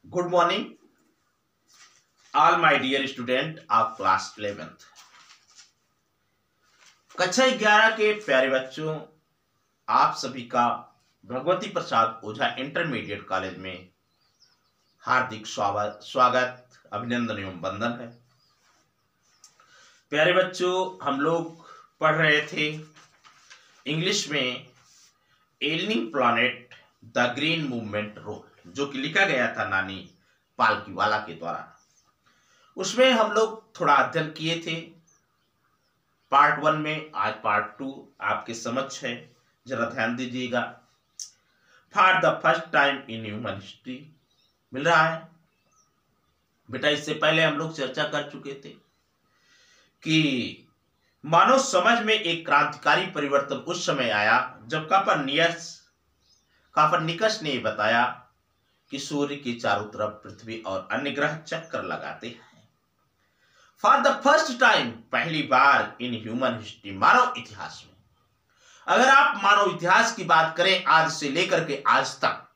Good morning all my dear student of class 11th। कक्षा 11 के प्यारे बच्चों, आप सभी का भगवती प्रसाद ओझा इंटरमीडिएट कॉलेज में हार्दिक स्वागत, अभिनंदन एवं वंदन है। प्यारे बच्चों, हम लोग पढ़ रहे थे इंग्लिश में ailing planet the green movement role, जो कि लिखा गया था नानी पालकीवाला के द्वारा। उसमें हम लोग थोड़ा अध्ययन किए थे पार्ट 1 में। आज पार्ट 2 आपके समक्ष है, जरा ध्यान दीजिएगा। For the first time in human history मिल रहा है बेटा। इससे पहले हम लोग चर्चा कर चुके थे कि मानव समझ में एक क्रांतिकारी परिवर्तन उस समय आया जब कापरनिकस ने बताया कि सूर्य के चारों तरफ पृथ्वी और अन्य ग्रह चक्कर लगाते हैं। फॉर द फर्स्ट टाइम, पहली बार इन ह्यूमन हिस्ट्री, मानव इतिहास में। अगर आप मानव इतिहास की बात करें आज से लेकर के आज तक,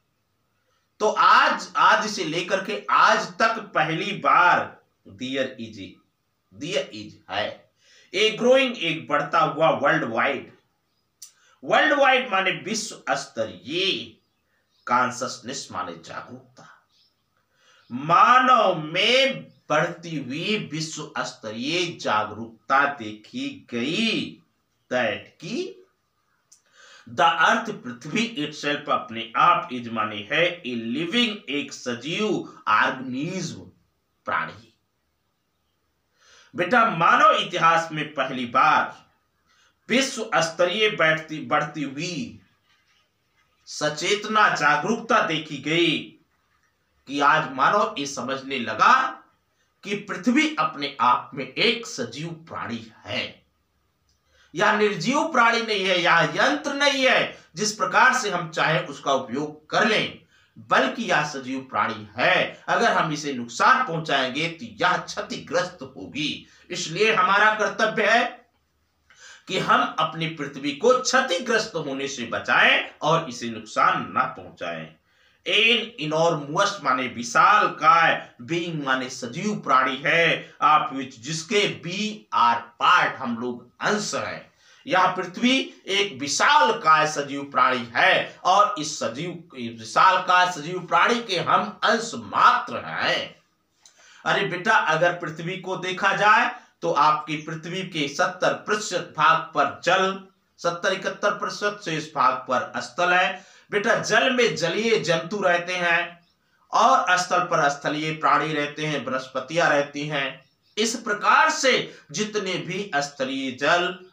तो आज से लेकर के आज तक पहली बार देयर इज है ए ग्रोइंग, एक बढ़ता हुआ वर्ल्ड वाइड माने विश्व स्तरीय, कॉन्शसनेस माने जागरूकता, मानव में बढ़ती हुई विश्व स्तरीय जागरूकता देखी गई। दैट की द अर्थ, पृथ्वी इटसेल्फ अपने आप इज माने है ए लिविंग, एक सजीव ऑर्गेनिज्म, प्राणी। बेटा, मानव इतिहास में पहली बार विश्व स्तरीय बढ़ती हुई सचेतना जागरूकता देखी गई कि आज मानव ये समझने लगा कि पृथ्वी अपने आप में एक सजीव प्राणी है। यह निर्जीव प्राणी नहीं है, यह यंत्र नहीं है जिस प्रकार से हम चाहे उसका उपयोग कर लें, बल्कि यह सजीव प्राणी है। अगर हम इसे नुकसान पहुंचाएंगे तो यह क्षतिग्रस्त होगी। इसलिए हमारा कर्तव्य है कि हम अपनी पृथ्वी को क्षतिग्रस्त होने से बचाएं और इसे नुकसान ना पहुंचाएं। एन इनॉर्मस माने विशाल काय, बीइंग माने सजीव प्राणी है, आप जिसके बी आर पार्ट, हम लोग अंश हैं। यह पृथ्वी एक विशाल काय सजीव प्राणी है और इस विशाल काय सजीव प्राणी के हम अंश मात्र हैं। अरे बेटा, अगर पृथ्वी को देखा जाए तो आपकी पृथ्वी के 70% भाग पर जल, 70-71% शेष भाग पर स्थल है। बेटा, जल में जलीय जंतु रहते हैं और स्थल पर स्थलीय प्राणी रहते हैं, वनस्पतियां रहती हैं। इस प्रकार से जितने भी स्थलीय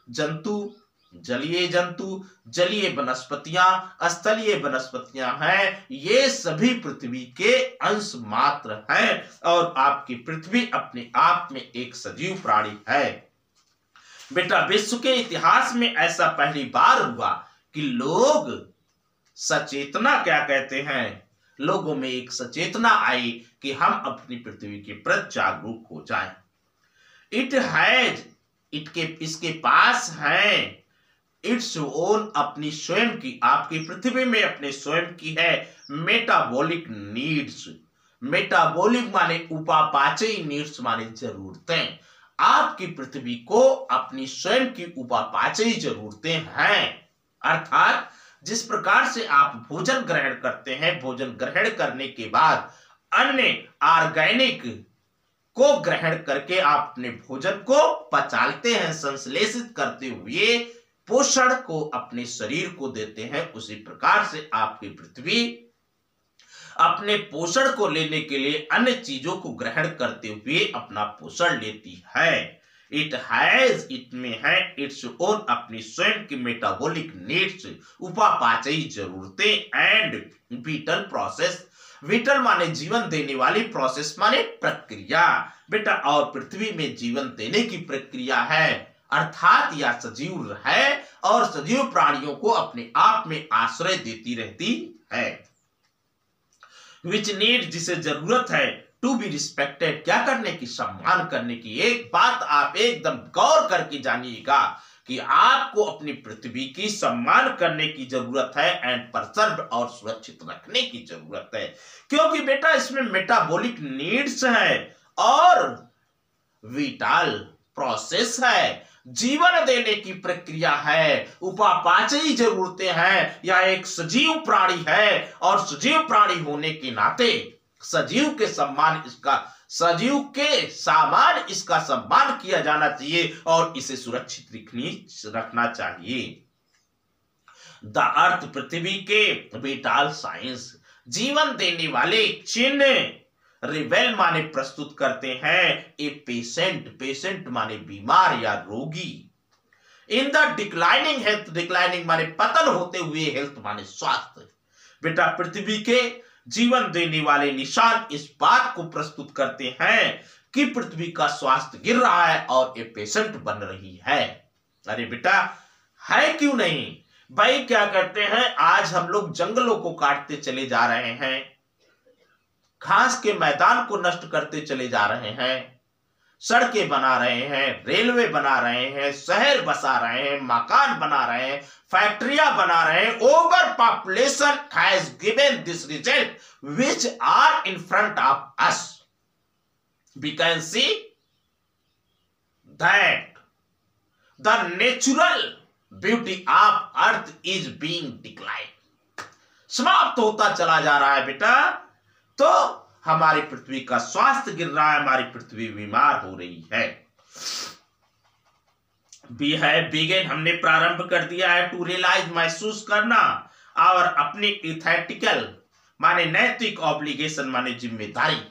जंतु, जलीय जंतु, जलीय वनस्पतियां, स्थलीय वनस्पतियां हैं, ये सभी पृथ्वी के अंश मात्र हैं और आपकी पृथ्वी अपने आप में एक सजीव प्राणी है। बेटा, विश्व के इतिहास में ऐसा पहली बार हुआ कि लोग सचेतना, क्या कहते हैं, लोगों में एक सचेतना आई कि हम अपनी पृथ्वी के प्रति जागरूक हो जाएं। इसके पास है इट्स ओन, अपनी स्वयं की, आपकी पृथ्वी में अपने स्वयं की है मेटाबॉलिक नीड्स। मेटाबॉलिक माने उपापाचयी, नीड्स माने जरूरतें। आपकी पृथ्वी को अपनी स्वयं की उपापाचयी जरूरतें हैं। अर्थात जिस प्रकार से आप भोजन ग्रहण करते हैं, भोजन ग्रहण करने के बाद अन्य ऑर्गेनिक को ग्रहण करके आप अपने भोजन को पचाते हैं, संश्लेषित करते हुए पोषण को अपने शरीर को देते हैं। उसी प्रकार से आपकी पृथ्वी अपने पोषण को लेने के लिए अन्य चीजों को ग्रहण करते हुए अपना पोषण लेती है। इट में है इट्स ओन, अपनी स्वयं की मेटाबॉलिक नीड्स, उपापाचयी जरूरतें, एंड विटल प्रोसेस। विटल माने जीवन देने वाली, प्रोसेस माने प्रक्रिया। बेटा, और पृथ्वी में जीवन देने की प्रक्रिया है, अर्थात यह सजीव है और सजीव प्राणियों को अपने आप में आश्रय देती रहती है। विच नीड, जिसे जरूरत है, टू बी रिस्पेक्टेड, क्या करने की, सम्मान करने की। एक बात आप एकदम गौर करके जानिएगा कि आपको अपनी पृथ्वी की सम्मान करने की जरूरत है एंड परसर्व और सुरक्षित रखने की जरूरत है, क्योंकि बेटा इसमें मेटाबॉलिक नीड्स है और विटाल प्रोसेस है, जीवन देने की प्रक्रिया है, उपापाचयी जरूरतें हैं। यह एक सजीव प्राणी है और सजीव प्राणी होने के नाते सजीव के सामान इसका सम्मान किया जाना चाहिए और इसे सुरक्षित रखना चाहिए। द अर्थ पृथ्वी के विटाल साइंस जीवन देने वाले चिन्ह रिवेल माने प्रस्तुत करते हैं ए पेशेंट माने बीमार या रोगी। In the declining health, declining माने पतन होते हुए, हेल्थ माने स्वास्थ्य। बेटा पृथ्वी के जीवन देने वाले निशान इस बात को प्रस्तुत करते हैं कि पृथ्वी का स्वास्थ्य गिर रहा है और ए पेशेंट बन रही है। अरे बेटा है क्यों नहीं भाई, क्या करते हैं आज हम लोग जंगलों को काटते चले जा रहे हैं, घास के मैदान को नष्ट करते चले जा रहे हैं, सड़कें बना रहे हैं, रेलवे बना रहे हैं, शहर बसा रहे हैं, मकान बना रहे हैं, फैक्ट्रियां बना रहे हैं। Over population has given this result which are in front of us. We can see that the natural beauty of earth is being decline. समाप्त होता चला जा रहा है बेटा, तो हमारी पृथ्वी का स्वास्थ्य गिर रहा है, हमारी पृथ्वी बीमार हो रही है। बी है बिगिन, हमने प्रारंभ कर दिया है टू रियलाइज महसूस करना और अपनी इथेटिकल माने नैतिक ऑब्लिगेशन माने जिम्मेदारी,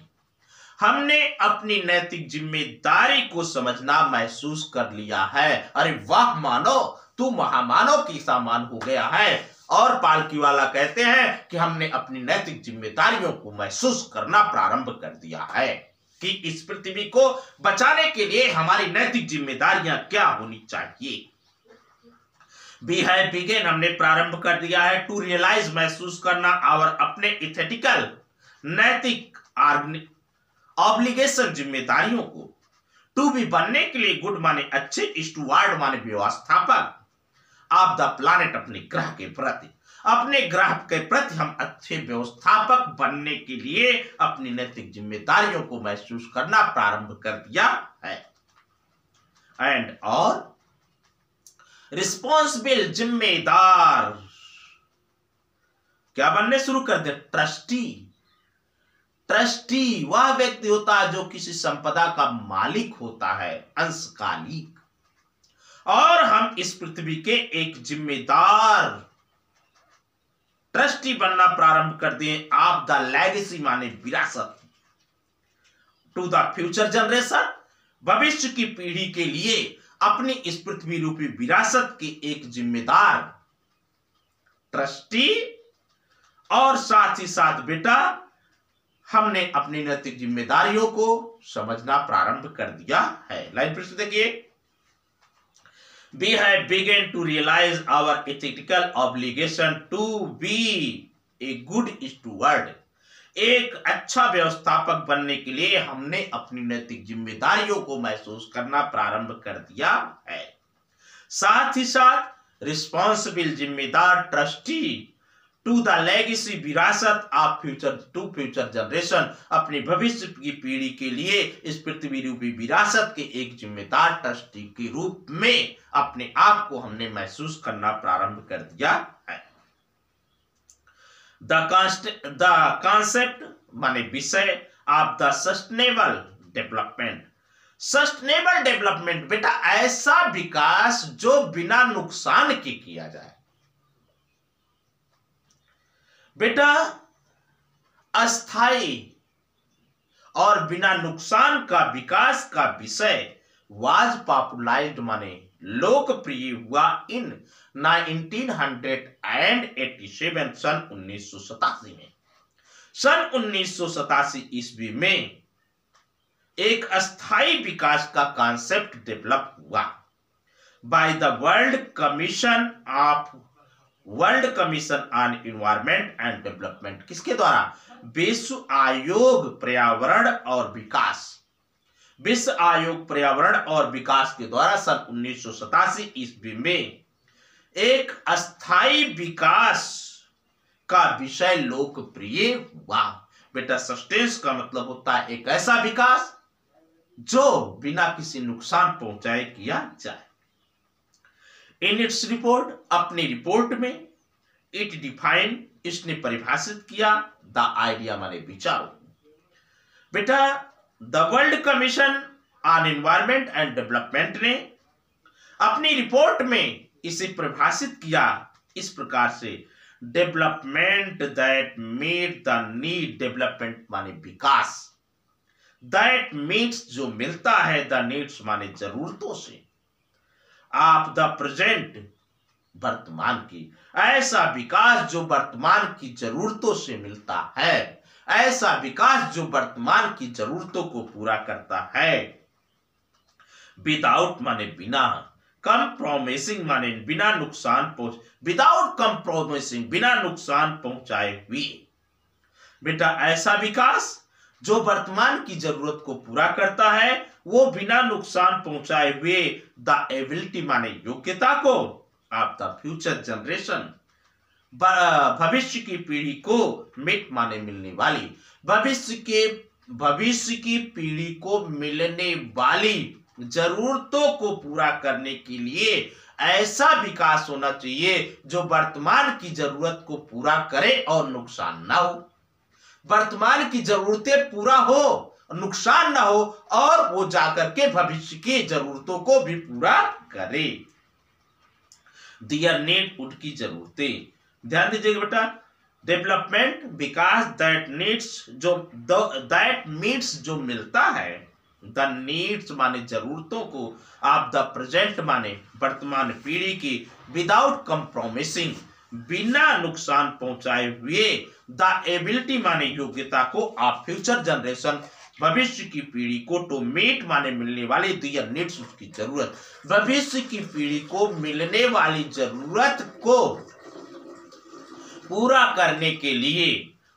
हमने अपनी नैतिक जिम्मेदारी को समझना महसूस कर लिया है। अरे वाह मानो, तू महामानव की सामान हो गया है। और पालकी वाला कहते हैं कि हमने अपनी नैतिक जिम्मेदारियों को महसूस करना प्रारंभ कर दिया है कि इस पृथ्वी को बचाने के लिए हमारी नैतिक जिम्मेदारियां क्या होनी चाहिए। बी है बिगिन, हमने प्रारंभ कर दिया है टू रियलाइज महसूस करना और अपने इथेटिकल नैतिक ऑब्लिगेशन जिम्मेदारियों को। टू बी बनने के लिए गुड माने अच्छे, स्टुवार्ड माने व्यवस्थापक ऑफ द प्लैनेट, अपने ग्रह के प्रति, अपने ग्रह के प्रति हम अच्छे व्यवस्थापक बनने के लिए अपनी नैतिक जिम्मेदारियों को महसूस करना प्रारंभ कर दिया है। एंड और रिस्पॉन्सिबल, जिम्मेदार क्या बनने शुरू कर दे, ट्रस्टी। ट्रस्टी वह व्यक्ति होता है जो किसी संपदा का मालिक होता है, अंशकालिक। और हम इस पृथ्वी के एक जिम्मेदार ट्रस्टी बनना प्रारंभ कर दिए ऑफ द लेगेसी माने विरासत, टू द फ्यूचर जनरेशन, भविष्य की पीढ़ी के लिए अपनी इस पृथ्वी रूपी विरासत के एक जिम्मेदार ट्रस्टी। और साथ ही साथ बेटा हमने अपनी नैतिक जिम्मेदारियों को समझना प्रारंभ कर दिया है। लाइन फिर से देखिए, we have begun to realize our ethical obligation to be a good steward। एक अच्छा व्यवस्थापक बनने के लिए हमने अपनी नैतिक जिम्मेदारियों को महसूस करना प्रारंभ कर दिया है। साथ ही साथ रिस्पॉन्सिबल, जिम्मेदार ट्रस्टी टू द लेगेसी, विरासत of future, to future generation, अपनी भविष्य की पीढ़ी के लिए इस पृथ्वी रूपी विरासत के एक जिम्मेदार ट्रस्टी के रूप में अपने आप को हमने महसूस करना प्रारंभ कर दिया है। द कॉन्सेप्ट माने विषय of the sustainable development. Sustainable development बेटा ऐसा विकास जो बिना नुकसान के किया जाए। बेटा अस्थाई और बिना नुकसान का विकास का विषय वाज पॉपुलराइज्ड माने लोकप्रिय हुआ इन 1987 सन 1987 में। सन 1987 ईस्वी में एक अस्थाई विकास का कॉन्सेप्ट डेवलप हुआ by the world commission on environment and development. किसके द्वारा? विश्व आयोग पर्यावरण और विकास। विश्व आयोग पर्यावरण और विकास के द्वारा सन 1987 ईस्वी में एक अस्थायी विकास का विषय लोकप्रिय हुआ। बेटा सस्टेंस का मतलब होता है एक ऐसा विकास जो बिना किसी नुकसान पहुंचाए किया जाए। इन इट्स रिपोर्ट, अपनी रिपोर्ट में इट डिफाइन, इसने परिभाषित किया, द आइडिया माने विचार। बेटा the world commission on environment and development ने अपनी रिपोर्ट में इसे परिभाषित किया इस प्रकार से, development that meet the need, development माने विकास, दैट मीट्स जो मिलता है, द नीड्स माने जरूरतों से, ऑफ द प्रेजेंट वर्तमान की, ऐसा विकास जो वर्तमान की जरूरतों से मिलता है, ऐसा विकास जो वर्तमान की जरूरतों को पूरा करता है। विदाउट माने बिना, कंप्रोमाइजिंग माने बिना नुकसान पहुंच, विदाउट कंप्रोमाइजिंग बिना नुकसान पहुंचाए हुए। बेटा ऐसा विकास जो वर्तमान की जरूरत को पूरा करता है, वो बिना नुकसान पहुंचाए हुए, द एबिलिटी माने योग्यता को, ऑफ द फ्यूचर जनरेशन भविष्य की पीढ़ी को, मीट माने मिलने वाली, भविष्य की पीढ़ी को मिलने वाली जरूरतों को पूरा करने के लिए ऐसा विकास होना चाहिए जो वर्तमान की जरूरत को पूरा करे और नुकसान ना हो, वर्तमान की जरूरतें पूरा हो, नुकसान ना हो, और वो जाकर के भविष्य की जरूरतों को भी पूरा करे। दियर नीड, उनकी जरूरतें, ध्यान दीजिएगा बेटा, डेवलपमेंट विकास, दैट नीड्स जो, दैट मीट्स जो मिलता है, द नीड्स माने जरूरतों को, ऑफ द प्रेजेंट माने वर्तमान पीढ़ी की, विदाउट कंप्रोमाइजिंग बिना नुकसान पहुंचाए हुए, द एबिलिटी माने योग्यता को, ऑफ फ्यूचर जनरेशन भविष्य की पीढ़ी को, टू मीट माने मिलने वाली, दियर नीड्स उसकी जरूरत, भविष्य की पीढ़ी को मिलने वाली जरूरत को पूरा करने के लिए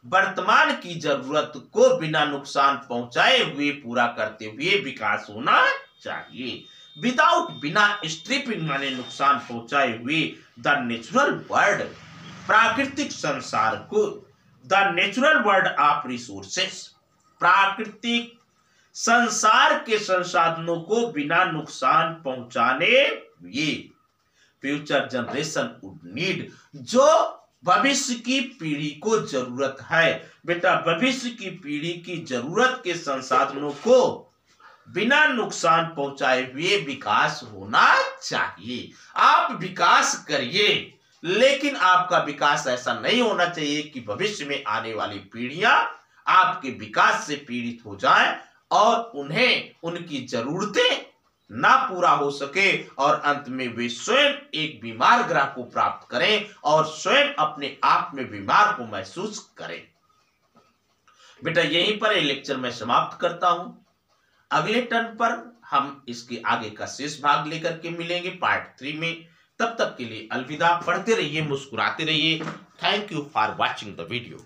वर्तमान की जरूरत को बिना नुकसान पहुंचाए हुए पूरा करते हुए विकास होना चाहिए। विदाउट बिना, स्ट्रिपिंग माने नुकसान पहुंचाए हुए, द नेचुरल वर्ल्ड प्राकृतिक संसार को, the natural world of resources प्राकृतिक संसार के संसाधनों को बिना नुकसान पहुंचाने हुए, फ्यूचर जनरेशन वुड नीड जो भविष्य की पीढ़ी को जरूरत है। बेटा भविष्य की पीढ़ी की जरूरत के संसाधनों को बिना नुकसान पहुंचाए हुए विकास होना चाहिए। आप विकास करिए, लेकिन आपका विकास ऐसा नहीं होना चाहिए कि भविष्य में आने वाली पीढ़ियां आपके विकास से पीड़ित हो जाएं और उन्हें उनकी जरूरतें ना पूरा हो सके और अंत में वे स्वयं एक बीमार ग्रह को प्राप्त करें और स्वयं अपने आप में बीमार को महसूस करें। बेटा यहीं पर ये लेक्चर मैं समाप्त करता हूं। अगले टर्न पर हम इसके आगे का शेष भाग लेकर के मिलेंगे पार्ट 3 में। तब तक के लिए अलविदा। पढ़ते रहिए, मुस्कुराते रहिए। Thank you for watching the video.